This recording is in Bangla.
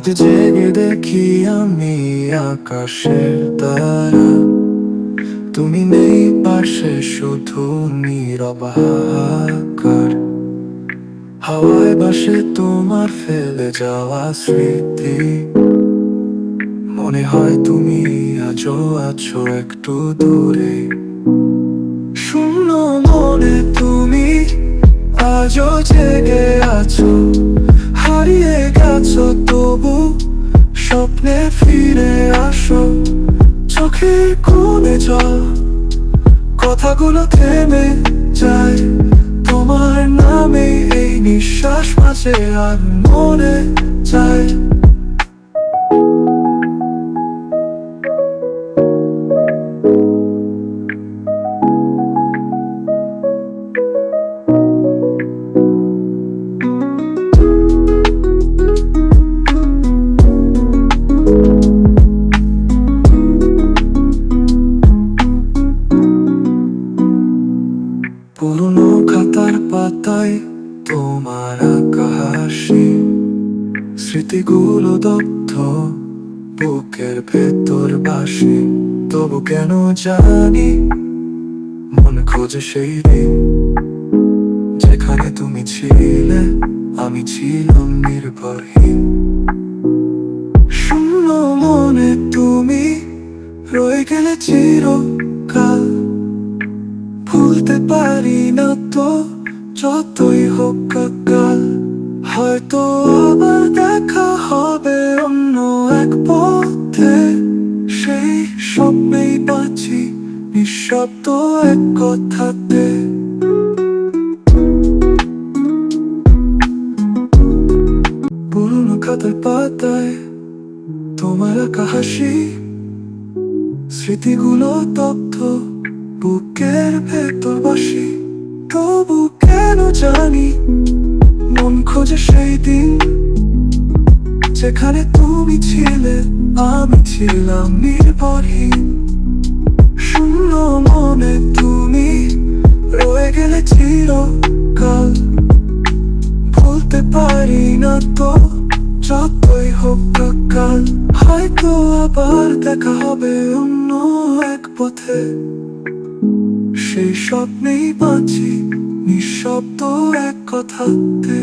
রাত জেগে দেখি আমি আকাশের তারা, তুমি নেই পাশে, শুধু নীরব হাহাকার। হাওয়ায় ভাসে তোমার ফেলে যাওয়া স্মৃতি, মনে হয় তুমি আজও আছো একটু দূরে। শূন্য মনে তুমি আজও জেগে আছো, হারিয়ে গেছো তবু স্বপ্নে ফিরে আসো। চোখের কোণে জল, কথাগুলো থেমে যায় তোমার নামে, এই নিঃশ্বাস মাঝে আর মনে যায়। পুরনো খাতার পাতায় তোমার আঁকা হাসি, স্মৃতিগুলো দগ্ধ বুকের ভেতর বাসি। তবু কেন জানি মন খোঁজে সেই দিন, যেখানে তুমি ছিলে আমি ছিলাম নির্ভরহীন। শূন্য মনে তুমি রয়ে গেলে চিরকাল, ভুলতে পারি না তো যতই হোক কাল। হয়তো আবার দেখা হবে অন্য এক পথে, সেই স্বপ্নেই বাঁচি নিঃশব্দ এক কথাতে। পুরনো খাতার পাতায় তোমার আঁকা হাসি, স্মৃতিগুলো তথ্য বুকের ভেতর বাসি। তবু কেন জানি মন খোঁজে সেই দিন, যেখানে তুমি ছিলে আমি ছিলাম নির্ভরহীন। শূন্য মনে তুমি রয়ে গেলে চিরকাল, ভুলতে পারি না তো যতই হোক কাল। হয়তো আবার দেখা হবে অন্য এক পথে, সেই স্বপ্নেই বাঁচি নিঃশব্দ এক কথাতে।